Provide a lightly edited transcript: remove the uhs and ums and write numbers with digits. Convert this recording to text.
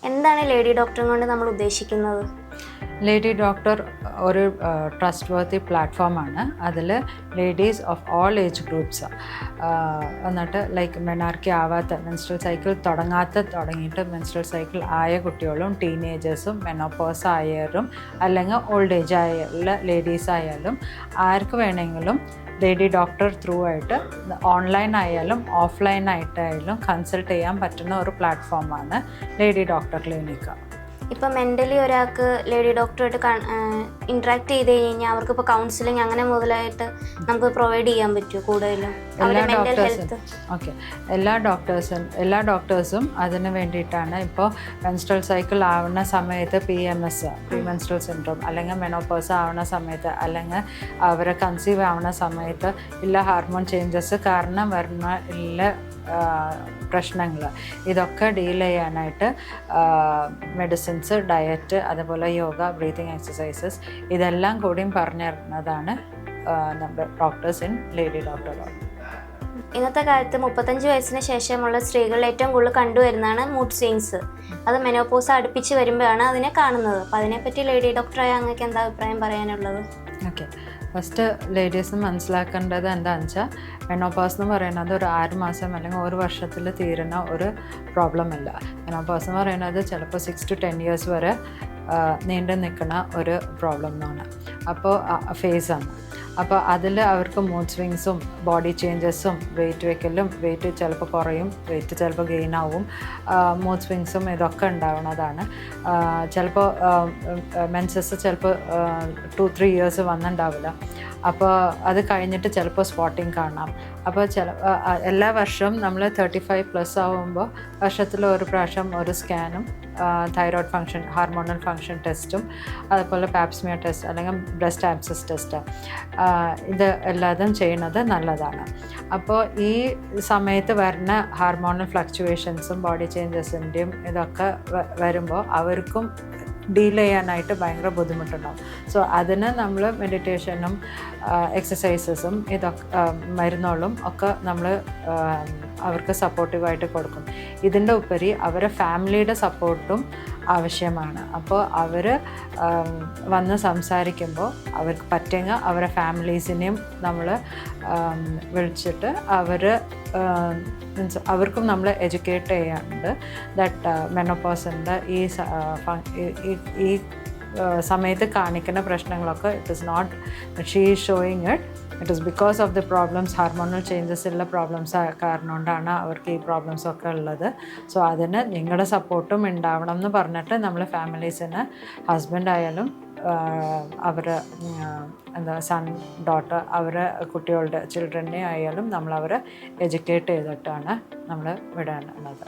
എന്താണ് ലേഡി ഡോക്ടറും കൊണ്ട് നമ്മൾ ഉദ്ദേശിക്കുന്നത്? ലേഡി ഡോക്ടർ ഒരു ട്രസ്റ്റ് വർത്തി പ്ലാറ്റ്ഫോമാണ്. അതിൽ ladies of all age groups എന്നിട്ട് ലൈക്ക് മെനാർക്കി ആവാത്ത, മെൻസ്ട്രൽ സൈക്കിൾ തുടങ്ങിയിട്ട് മെൻസ്ട്രൽ സൈക്കിൾ ആയ കുട്ടികളും ടീനേജേഴ്സും മെനോപോസ് ആയവരും അല്ലെങ്കിൽ ഓൾഡ് ഏജ് ആയുള്ള ലേഡീസ് ആയാലും ആർക്ക് വേണമെങ്കിലും ലേഡി ഡോക്ടർ ത്രൂ ആയിട്ട് ഓൺലൈൻ ആയാലും ഓഫ്ലൈൻ ആയിട്ടായാലും കൺസൾട്ട് ചെയ്യാൻ പറ്റുന്ന ഒരു പ്ലാറ്റ്ഫോമാണ് ലേഡി ഡോക്ടർ ക്ലിനിക്ക്. ഇപ്പം മെൻ്റലി ഒരാൾക്ക് ലേഡി ഡോക്ടറായിട്ട് ഇൻട്രാക്ട് ചെയ്ത് കഴിഞ്ഞാൽ അവർക്കിപ്പോൾ കൗൺസിലിംഗ് അങ്ങനെ മുതലായിട്ട് നമുക്ക് പ്രൊവൈഡ് ചെയ്യാൻ പറ്റുമോ? കൂടുതലും എല്ലാ ഡോക്ടേഴ്സും അതിന് വേണ്ടിയിട്ടാണ്. ഇപ്പോൾ മെൻസ്ട്രൽ സൈക്കിൾ ആവുന്ന സമയത്ത് PMS, പ്രീ മെൻസ്ട്രൽ സിൻഡ്രോം, അല്ലെങ്കിൽ മെനോപോസ് ആവുന്ന സമയത്ത്, അല്ലെങ്കിൽ അവരെ കൺസീവ് ആവുന്ന സമയത്ത് ഇല്ല ഹാർമോൺ ചേഞ്ചസ് കാരണം വരുന്ന ഇല്ല പ്രശ്നങ്ങൾ, ഇതൊക്കെ ഡീൽ ചെയ്യാനായിട്ട് മെഡിസിൻസ്, ഡയറ്റ്, അതുപോലെ യോഗ, ബ്രീതിങ് എക്സസൈസസ് ഇതെല്ലാം കൂടിയും പറഞ്ഞു തരുന്നതാണ് നമ്മുടെ ഡോക്ടേഴ്സ് ഇൻ ലേഡി ഡോക്ടർ. ഇന്നത്തെ കാലത്ത് 35 വയസ്സിന് ശേഷമുള്ള സ്ത്രീകളിൽ ഏറ്റവും കൂടുതൽ കണ്ടുവരുന്നതാണ് മൂഡ് സ്വിങ്സ്. അത് മെനോപോസ് അടുപ്പിച്ച് വരുമ്പോഴാണ് അതിനെ കാണുന്നത്. അപ്പോൾ അതിനെപ്പറ്റി ലേഡി ഡോക്ടറായ അങ്ങക്ക് എന്താ അഭിപ്രായം പറയാനുള്ളത്? ഓക്കെ, ഫസ്റ്റ് ലേഡീസ് മനസ്സിലാക്കേണ്ടത് എന്താണെന്ന് വെച്ചാൽ മെനോപോസ് എന്ന് പറയുന്നത് ഒരു 6 മാസം അല്ലെങ്കിൽ ഒരു വർഷത്തിൽ തീരുന്ന ഒരു പ്രോബ്ലം അല്ല. മെനോപോസ് എന്ന് പറയുന്നത് ചിലപ്പോൾ 6 to 10 years വരെ നീണ്ടു നിൽക്കുന്ന ഒരു പ്രോബ്ലം എന്നാണ്. അപ്പോൾ ഫേസാണ്. അപ്പോൾ അതിൽ അവർക്ക് മൂഡ് സ്വിങ്സും ബോഡി ചേഞ്ചസും വെയിറ്റ് വെക്കലും, വെയിറ്റ് ചിലപ്പോൾ കുറയും, വെയിറ്റ് ചിലപ്പോൾ ഗെയിൻ ആവും, മൂഡ് സ്വിങ്സും ഇതൊക്കെ ഉണ്ടാവുന്നതാണ്. ചിലപ്പോൾ മെൻസസ് ചിലപ്പോൾ 2-3 years വന്നിട്ടുണ്ടാവില്ല. അപ്പോൾ അത് കഴിഞ്ഞിട്ട് ചിലപ്പോൾ സ്പോട്ടിങ് കാണാം. അപ്പോൾ എല്ലാ വർഷവും നമ്മൾ 35+ ആവുമ്പോൾ വർഷത്തിൽ ഒരു പ്രാവശ്യം ഒരു സ്കാനും തൈറോയ്ഡ് ഫങ്ഷൻ, ഹാർമോണൽ ഫങ്ഷൻ ടെസ്റ്റും, അതുപോലെ പാപ്സ്മിയർ ടെസ്റ്റ് അല്ലെങ്കിൽ ബ്രസ്റ്റ് ആബ്സസ് ടെസ്റ്റ്, ഇത് എല്ലാതും ചെയ്യുന്നത് നല്ലതാണ്. അപ്പോൾ ഈ സമയത്ത് വരുന്ന ഹാർമോണൽ ഫ്ലക്ച്വേഷൻസും ബോഡി ചേഞ്ചസിൻ്റെയും ഇതൊക്കെ വരുമ്പോൾ അവർക്കും ഡീൽ ചെയ്യാനായിട്ട് ഭയങ്കര ബുദ്ധിമുട്ടുണ്ടാകും. സോ അതിന് നമ്മൾ മെഡിറ്റേഷനും എക്സസൈസസും ഇതൊക്കെ മരുന്നുകളും ഒക്കെ നമ്മൾ അവർക്ക് സപ്പോർട്ടീവായിട്ട് കൊടുക്കും. ഇതിൻ്റെ ഉപരി അവരെ ഫാമിലിയുടെ സപ്പോർട്ടും ആവശ്യമാണ്. അപ്പോൾ അവർ വന്ന് സംസാരിക്കുമ്പോൾ അവർക്ക് പറ്റുമെങ്കിൽ അവരെ ഫാമിലീസിനെയും നമ്മൾ വിളിച്ചിട്ട് അവർക്കും നമ്മൾ എഡ്യൂക്കേറ്റ് ചെയ്യാറുണ്ട്. ദാറ്റ് മെനോപോസിൻ്റെ ഈ സമയത്ത് കാണിക്കുന്ന പ്രശ്നങ്ങളൊക്കെ it is not she is showing it is because of the problems, hormonal changes ഉള്ള പ്രോബ്ലംസ് കാരണം കൊണ്ടാണ് അവർക്ക് ഈ പ്രോബ്ലംസൊക്കെ ഉള്ളത്. സോ അതിന് നിങ്ങളുടെ സപ്പോർട്ടും ഉണ്ടാവണം എന്ന് പറഞ്ഞിട്ട് നമ്മൾ ഫാമിലീസിന്, ഹസ്ബൻഡ് ആയാലും അവരെ സൺ, ഡോട്ടർ, അവരെ കുട്ടികളുടെ ചിൽഡ്രനെ ആയാലും നമ്മൾ അവരെ എഡ്യൂക്കേറ്റ് ചെയ്തിട്ടാണ് നമ്മൾ വിടാനുള്ളത്.